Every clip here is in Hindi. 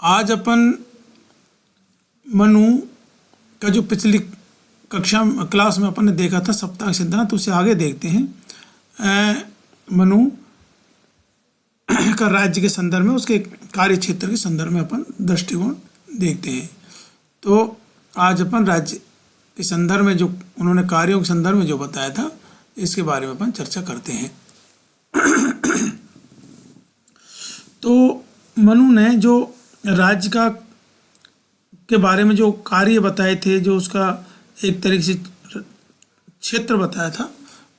आज अपन मनु का जो पिछली कक्षा क्लास में अपन ने देखा था सप्ताह सिद्धांत, तो उसे आगे देखते हैं। मनु का राज्य के संदर्भ में, उसके कार्य क्षेत्र के संदर्भ में अपन दृष्टिकोण देखते हैं। तो आज अपन राज्य के संदर्भ में जो उन्होंने कार्यों के संदर्भ में जो बताया था, इसके बारे में अपन चर्चा करते हैं। तो मनु ने जो राज्य का के बारे में जो कार्य बताए थे, जो उसका एक तरीके से क्षेत्र बताया था,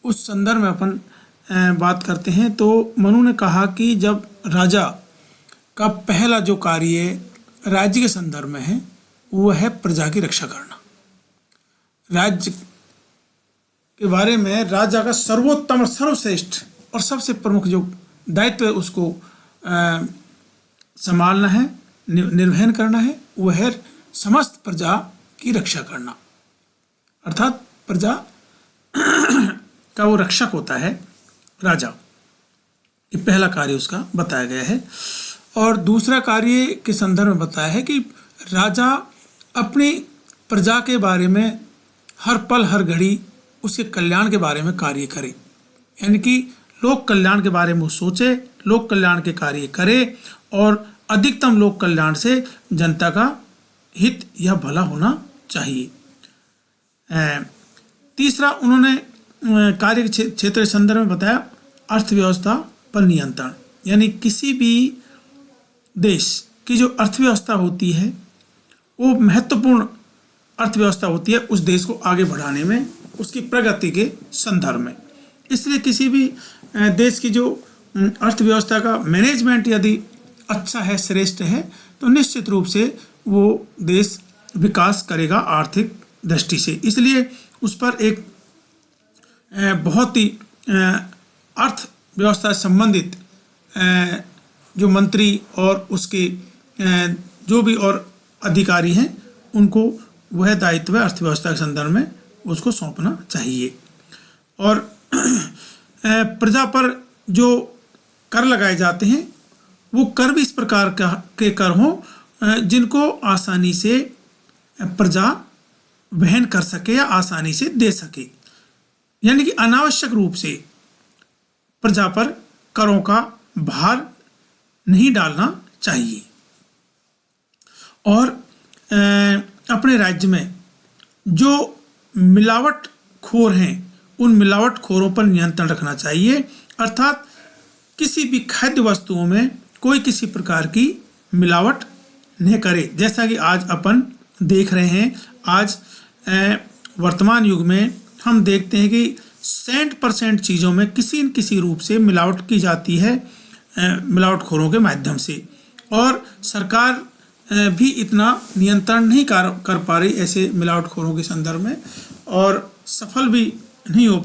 उस संदर्भ में अपन बात करते हैं। तो मनु ने कहा कि जब राजा का पहला जो कार्य राज्य के संदर्भ में है, वो है प्रजा की रक्षा करना। राज्य के बारे में राजा का सर्वोत्तम और सर्वश्रेष्ठ और सबसे प्रमुख जो दायित्व है उसको संभालना है, निर्वहन करना है, वह है समस्त प्रजा की रक्षा करना। अर्थात प्रजा का वो रक्षक होता है राजा। ये पहला कार्य उसका बताया गया है। और दूसरा कार्य के संदर्भ में बताया है कि राजा अपनी प्रजा के बारे में हर पल हर घड़ी उसके कल्याण के बारे में कार्य करे, यानी कि लोक कल्याण के बारे में वो सोचे, लोक कल्याण के कार्य करे और अधिकतम लोक कल्याण से जनता का हित या भला होना चाहिए। तीसरा उन्होंने कार्य के क्षेत्र के संदर्भ में बताया अर्थव्यवस्था पर नियंत्रण, यानी किसी भी देश की जो अर्थव्यवस्था होती है वो महत्वपूर्ण अर्थव्यवस्था होती है उस देश को आगे बढ़ाने में, उसकी प्रगति के संदर्भ में। इसलिए किसी भी देश की जो अर्थव्यवस्था का मैनेजमेंट यदि अच्छा है, श्रेष्ठ है, तो निश्चित रूप से वो देश विकास करेगा आर्थिक दृष्टि से। इसलिए उस पर एक बहुत ही अर्थव्यवस्था से संबंधित जो मंत्री और उसके जो भी और अधिकारी हैं, उनको वह दायित्व अर्थव्यवस्था के संदर्भ में उसको सौंपना चाहिए। और प्रजा पर जो कर लगाए जाते हैं वो कर भी इस प्रकार के कर हों जिनको आसानी से प्रजा वहन कर सके या आसानी से दे सके, यानी कि अनावश्यक रूप से प्रजा पर करों का भार नहीं डालना चाहिए। और अपने राज्य में जो मिलावटखोर हैं उन मिलावटखोरों पर नियंत्रण रखना चाहिए। अर्थात किसी भी खाद्य वस्तुओं में कोई किसी प्रकार की मिलावट नहीं करे। जैसा कि आज अपन देख रहे हैं, आज वर्तमान युग में हम देखते हैं कि 60% चीज़ों में किसी न किसी रूप से मिलावट की जाती है मिलावटखोरों के माध्यम से। और सरकार भी इतना नियंत्रण नहीं कर पा रही ऐसे मिलावटखोरों के संदर्भ में, और सफल भी नहीं हो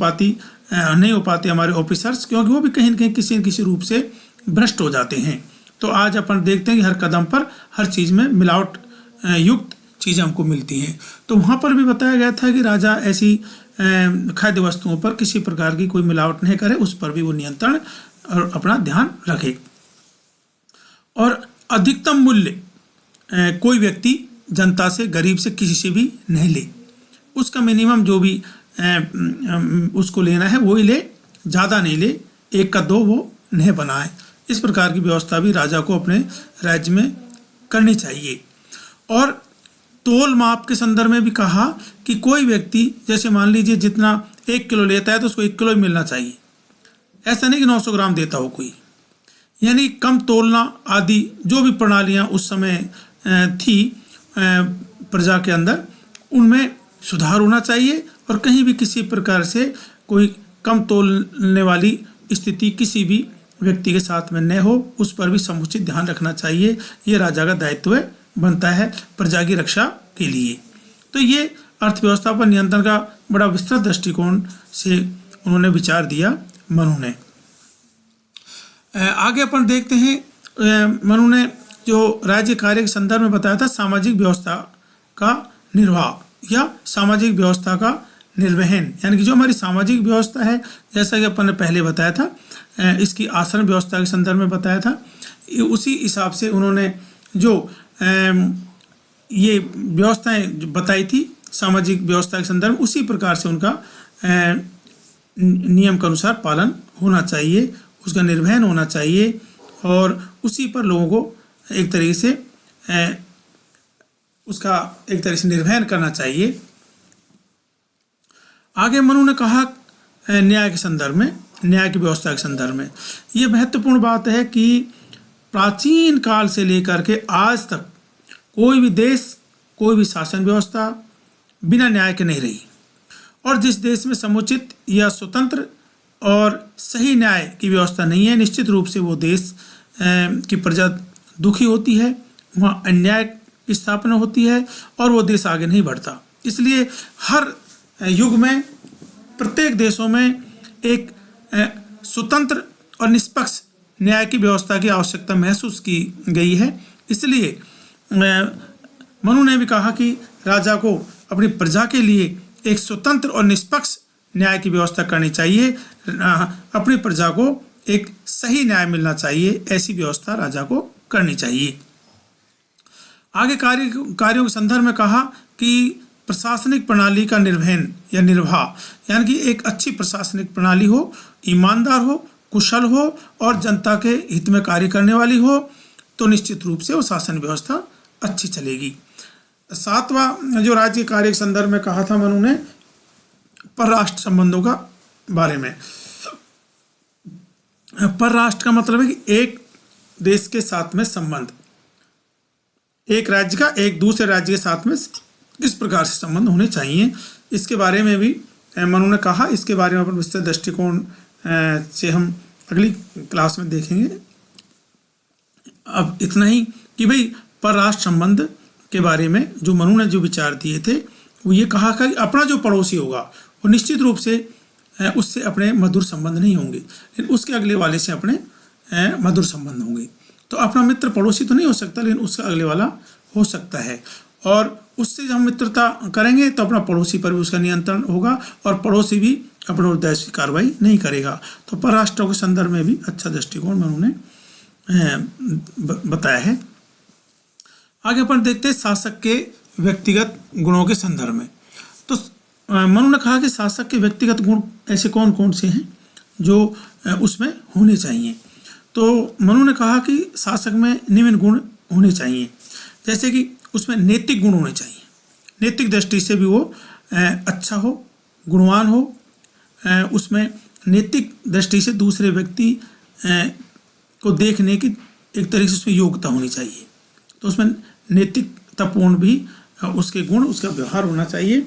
पाते हमारे ऑफिसर्स, क्योंकि वो भी कहीं न कहीं किसी न किसी रूप से भ्रष्ट हो जाते हैं। तो आज अपन देखते हैं कि हर कदम पर हर चीज़ में मिलावट युक्त चीज़ें हमको मिलती हैं। तो वहाँ पर भी बताया गया था कि राजा ऐसी खाद्य वस्तुओं पर किसी प्रकार की कोई मिलावट नहीं करे, उस पर भी वो नियंत्रण और अपना ध्यान रखे। और अधिकतम मूल्य कोई व्यक्ति जनता से, गरीब से, किसी से भी नहीं ले। उसका मिनिमम जो भी उसको लेना है वही ले, ज़्यादा नहीं ले, 1 का 2 वो नहीं बनाए। इस प्रकार की व्यवस्था भी राजा को अपने राज्य में करनी चाहिए। और तोल माप के संदर्भ में भी कहा कि कोई व्यक्ति जैसे मान लीजिए जितना 1 किलो लेता है तो उसको 1 किलो ही मिलना चाहिए। ऐसा नहीं कि 900 ग्राम देता हो कोई, यानी कम तोलना आदि जो भी प्रणालियाँ उस समय थी प्रजा के अंदर, उनमें सुधार होना चाहिए। और कहीं भी किसी प्रकार से कोई कम तोलने वाली स्थिति किसी भी व्यक्ति के साथ में न हो, उस पर भी समुचित ध्यान रखना चाहिए। ये राजा का दायित्व बनता है प्रजा की रक्षा के लिए। तो ये अर्थव्यवस्था पर नियंत्रण का बड़ा विस्तृत दृष्टिकोण से उन्होंने विचार दिया मनु ने। आगे अपन देखते हैं मनु ने जो राज्य कार्य के संदर्भ में बताया था सामाजिक व्यवस्था का निर्वाह या सामाजिक व्यवस्था का निर्वहन, यानी कि जो हमारी सामाजिक व्यवस्था है, जैसा कि अपन ने पहले बताया था, इसकी आश्रम व्यवस्था के संदर्भ में बताया था। उसी हिसाब से उन्होंने जो ये व्यवस्थाएं जो बताई थी सामाजिक व्यवस्था के संदर्भ में, उसी प्रकार से उनका नियम के अनुसार पालन होना चाहिए, उसका निर्वहन होना चाहिए और उसी पर लोगों को एक तरीके से उसका एक तरह से निर्वहन करना चाहिए। आगे मनु ने कहा न्याय के संदर्भ में, न्याय की व्यवस्था के संदर्भ में ये महत्वपूर्ण बात है कि प्राचीन काल से लेकर के आज तक कोई भी देश, कोई भी शासन व्यवस्था बिना न्याय के नहीं रही, और जिस देश में समुचित या स्वतंत्र और सही न्याय की व्यवस्था नहीं है, निश्चित रूप से वो देश की प्रजा दुखी होती है, वहाँ अन्याय की स्थापना होती है और वो देश आगे नहीं बढ़ता। इसलिए हर युग में प्रत्येक देशों में एक स्वतंत्र और निष्पक्ष न्याय की व्यवस्था की आवश्यकता महसूस की गई है। इसलिए मनु ने भी कहा कि राजा को अपनी प्रजा के लिए एक स्वतंत्र और निष्पक्ष न्याय की व्यवस्था करनी चाहिए, अपनी प्रजा को एक सही न्याय मिलना चाहिए, ऐसी व्यवस्था राजा को करनी चाहिए। आगे कार्यों के संदर्भ में कहा कि प्रशासनिक प्रणाली का निर्वहन या निर्वाह, यानी कि एक अच्छी प्रशासनिक प्रणाली हो, ईमानदार हो, कुशल हो और जनता के हित में कार्य करने वाली हो, तो निश्चित रूप से वो शासन व्यवस्था अच्छी चलेगी। सातवां जो राज्य कार्य के संदर्भ में कहा था मनु ने, परराष्ट्र संबंधों का बारे में। परराष्ट्र का मतलब है कि एक देश के साथ में संबंध, एक राज्य का एक दूसरे राज्य के साथ में किस प्रकार से संबंध होने चाहिए, इसके बारे में भी मनु ने कहा। इसके बारे में अपन विस्तृत दृष्टिकोण से हम अगली क्लास में देखेंगे। अब इतना ही कि भाई परराष्ट्र संबंध के बारे में जो मनु ने जो विचार दिए थे, वो ये कहा कि अपना जो पड़ोसी होगा वो निश्चित रूप से उससे अपने मधुर संबंध नहीं होंगे, लेकिन उसके अगले वाले से अपने मधुर संबंध होंगे। तो अपना मित्र पड़ोसी तो नहीं हो सकता, लेकिन उसका अगले वाला हो सकता है, और उससे जब हम मित्रता करेंगे तो अपना पड़ोसी पर भी उसका नियंत्रण होगा और पड़ोसी भी अपने उद्देश्य कार्रवाई नहीं करेगा। तो परराष्ट्रों के संदर्भ में भी अच्छा दृष्टिकोण में उन्होंने बताया है। आगे अपन देखते हैं शासक के व्यक्तिगत गुणों के संदर्भ में। तो मनु ने कहा कि शासक के व्यक्तिगत गुण ऐसे कौन कौन से हैं जो उसमें होने चाहिए। तो मनु ने कहा कि शासक में निम्न गुण होने चाहिए, जैसे कि उसमें नैतिक गुण होने चाहिए, नैतिक दृष्टि से भी वो अच्छा हो, गुणवान हो, उसमें नैतिक दृष्टि से दूसरे व्यक्ति को देखने की एक तरीके से उसमें योग्यता होनी चाहिए। तो उसमें नैतिकतापूर्ण भी उसके गुण, उसका व्यवहार होना चाहिए।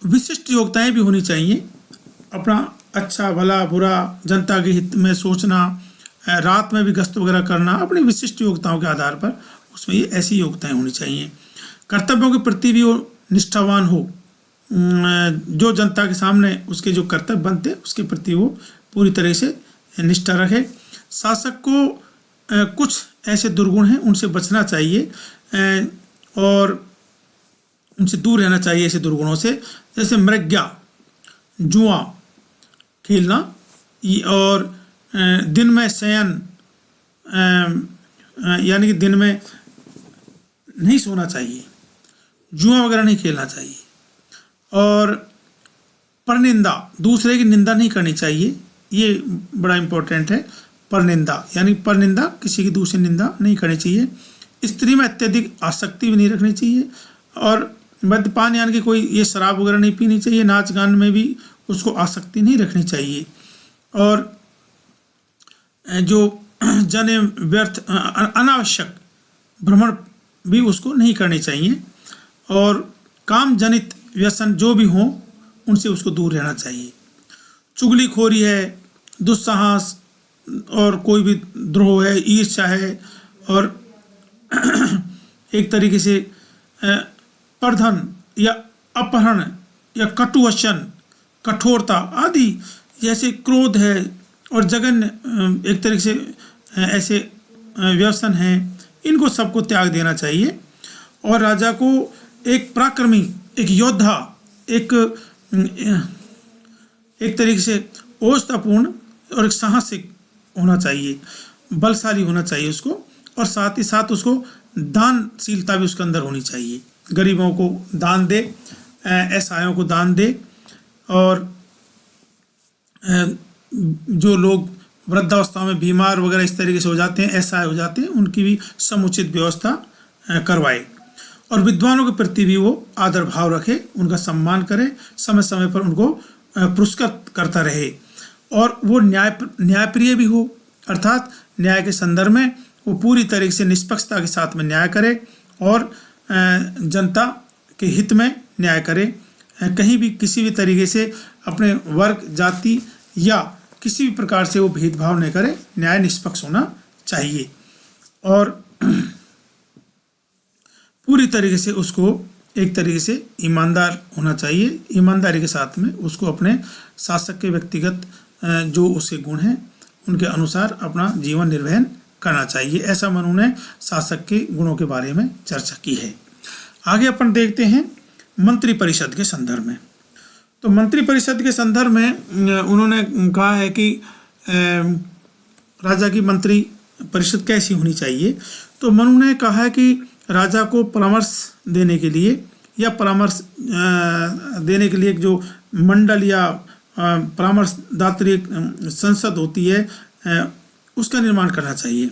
विशिष्ट योग्यताएं भी होनी चाहिए, अपना अच्छा भला बुरा जनता के हित में सोचना, रात में भी गश्त वगैरह करना, अपनी विशिष्ट योग्यताओं के आधार पर उसमें ये ऐसी योग्यताएं होनी चाहिए। कर्तव्यों के प्रति भी वो निष्ठावान हो, जो जनता के सामने उसके जो कर्तव्य बनते उसके प्रति वो पूरी तरह से निष्ठा रखे। शासक को कुछ ऐसे दुर्गुण हैं उनसे बचना चाहिए और उनसे दूर रहना चाहिए ऐसे दुर्गुणों से, जैसे मृग्या, जुआ खेलना और दिन में शयन, यानी कि दिन में नहीं सोना चाहिए, जुआ वगैरह नहीं खेलना चाहिए, और परनिंदा, दूसरे की निंदा नहीं करनी चाहिए, ये बड़ा इम्पोर्टेंट है। परनिंदा यानी परनिंदा, किसी की दूसरी निंदा नहीं करनी चाहिए। स्त्री में अत्यधिक आसक्ति भी नहीं रखनी चाहिए, और मद्यपान यानी कि कोई ये शराब वगैरह नहीं पीनी चाहिए, नाच गान में भी उसको आसक्ति नहीं रखनी चाहिए, और जो जन व्यर्थ अनावश्यक भ्रमण भी उसको नहीं करनी चाहिए, और काम जनित व्यसन जो भी हो उनसे उसको दूर रहना चाहिए। चुगलीखोरी है, दुस्साहस और कोई भी द्रोह है, ईर्ष्या है, और एक तरीके से प्रधन या अपहरण या कटु वचन, कठोरता आदि जैसे क्रोध है और जघन्य एक तरीके से ऐसे व्यसन हैं, इनको सबको त्याग देना चाहिए। और राजा को एक पराक्रमी, एक योद्धा, एक तरीके से औजतापूर्ण और एक साहसिक होना चाहिए, बलशाली होना चाहिए उसको, और साथ ही साथ उसको दानशीलता भी उसके अंदर होनी चाहिए। गरीबों को दान दे, असहायों को दान दे, और जो लोग वृद्धावस्था में बीमार वगैरह इस तरीके से हो जाते हैं, असहाय हो जाते हैं, उनकी भी समुचित व्यवस्था करवाए। और विद्वानों के प्रति भी वो आदर भाव रखे, उनका सम्मान करे, समय समय पर उनको पुरस्कृत करता रहे। और वो न्यायप्रिय भी हो, अर्थात न्याय के संदर्भ में वो पूरी तरीके से निष्पक्षता के साथ में न्याय करे और जनता के हित में न्याय करे। कहीं भी किसी भी तरीके से अपने वर्ग, जाति या किसी भी प्रकार से वो भेदभाव नहीं करे। न्याय निष्पक्ष होना चाहिए और पूरी तरीके से उसको एक तरीके से ईमानदार होना चाहिए। ईमानदारी के साथ में उसको अपने शासक के व्यक्तिगत जो उसके गुण हैं उनके अनुसार अपना जीवन निर्वहन करना चाहिए। ऐसा मनु ने शासक के गुणों के बारे में चर्चा की है। आगे अपन देखते हैं मंत्री परिषद के संदर्भ में। तो मंत्री परिषद के संदर्भ में उन्होंने कहा है कि राजा की मंत्री परिषद कैसी होनी चाहिए। तो मनु ने कहा है कि राजा को परामर्श देने के लिए या परामर्श देने के लिए जो मंडल या परामर्शदात्री संसद होती है उसका निर्माण करना चाहिए।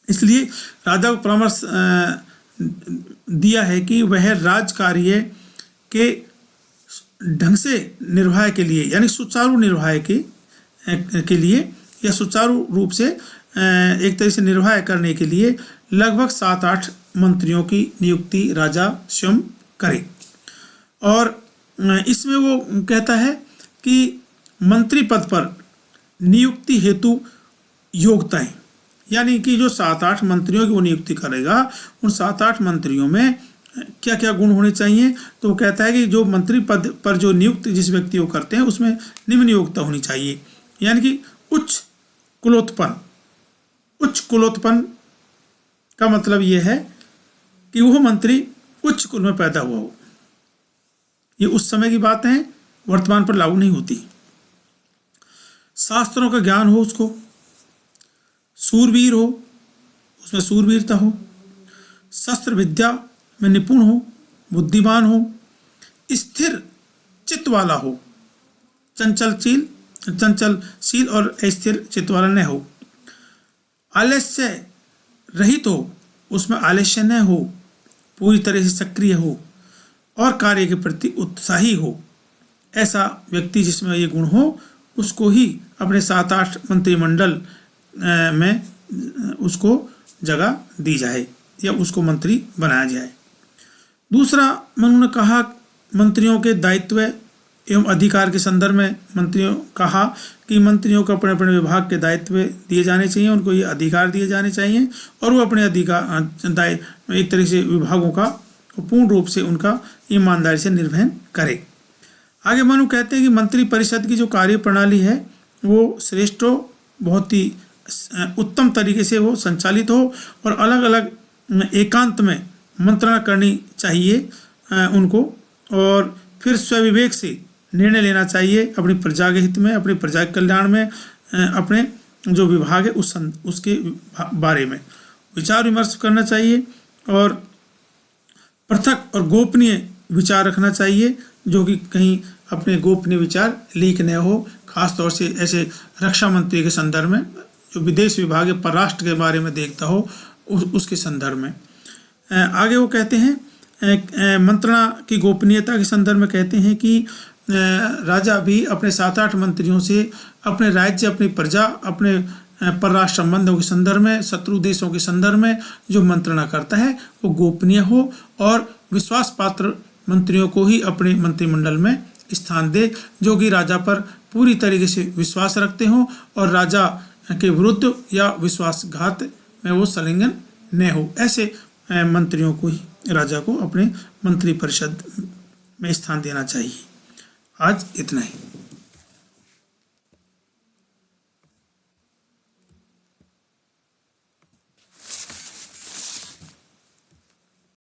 इसलिए राजा को परामर्श दिया है कि वह राज कार्य के ढंग से निर्वाह के लिए, यानी सुचारू निर्वाह के लिए या सुचारू रूप से एक तरह से निर्वाह करने के लिए लगभग 7-8 मंत्रियों की नियुक्ति राजा स्वयं करे। और इसमें वो कहता है कि मंत्री पद पर नियुक्ति हेतु योग्यताएं, यानी कि जो 7-8 मंत्रियों की वो नियुक्ति करेगा, उन 7-8 मंत्रियों में क्या क्या गुण होने चाहिए। तो वो कहता है कि जो मंत्री पद पर जो नियुक्त जिस व्यक्ति को करते हैं उसमें निम्न योग्यता होनी चाहिए, यानी कि उच्च कुलोत्पन्न का मतलब ये है कि वह मंत्री उच्च कुल में पैदा हुआ हो। ये उस समय की बात है, वर्तमान पर लागू नहीं होती। शास्त्रों का ज्ञान हो उसको, सूरवीर हो, उसमें सूरवीरता हो, शस्त्र विद्या में निपुण हो, बुद्धिमान हो, स्थिर चित्त वाला हो, चंचलशील और अस्थिर चित्त वाला न हो, आलस्य रहित हो, उसमें आलस्य न हो, पूरी तरह से सक्रिय हो और कार्य के प्रति उत्साही हो। ऐसा व्यक्ति जिसमें ये गुण हो उसको ही अपने 7-8 मंत्रिमंडल में उसको जगह दी जाए या उसको मंत्री बनाया जाए। दूसरा, मनु ने कहा मंत्रियों के दायित्व एवं अधिकार के संदर्भ में मंत्रियों कहा कि मंत्रियों को अपने अपने विभाग के दायित्व दिए जाने चाहिए, उनको ये अधिकार दिए जाने चाहिए और वो अपने अधिकार एक तरह से विभागों का पूर्ण रूप से उनका ईमानदारी से निर्वहन करे। आगे मनु कहते हैं कि मंत्री परिषद की जो कार्य प्रणाली है वो श्रेष्ठ हो, बहुत ही उत्तम तरीके से वो संचालित हो और अलग अलग एकांत में मंत्रणा करनी चाहिए उनको, और फिर स्वविवेक से निर्णय लेना चाहिए अपनी प्रजा के हित में, अपनी प्रजा के कल्याण में, अपने जो विभाग है उसके बारे में विचार विमर्श करना चाहिए और पृथक और गोपनीय विचार रखना चाहिए, जो कि कहीं अपने गोपनीय विचार लीक न हो, खासतौर से ऐसे रक्षा मंत्री के संदर्भ में, जो विदेश विभाग परराष्ट्र के बारे में देखता हो उसके संदर्भ में। आगे वो कहते हैं मंत्रणा की गोपनीयता के संदर्भ में कहते हैं कि राजा भी अपने 7-8 मंत्रियों से अपने राज्य, अपनी प्रजा, अपने परराष्ट्र संबंधों के संदर्भ में, शत्रु देशों के संदर्भ में जो मंत्रणा करता है वो गोपनीय हो और विश्वास पात्र मंत्रियों को ही अपने मंत्रिमंडल में स्थान दे, जो कि राजा पर पूरी तरीके से विश्वास रखते हों और राजा के विरुद्ध या विश्वासघात में वो संलग्न न हो। ऐसे मंत्रियों को ही राजा को अपने मंत्री परिषद में स्थान देना चाहिए। आज इतना ही।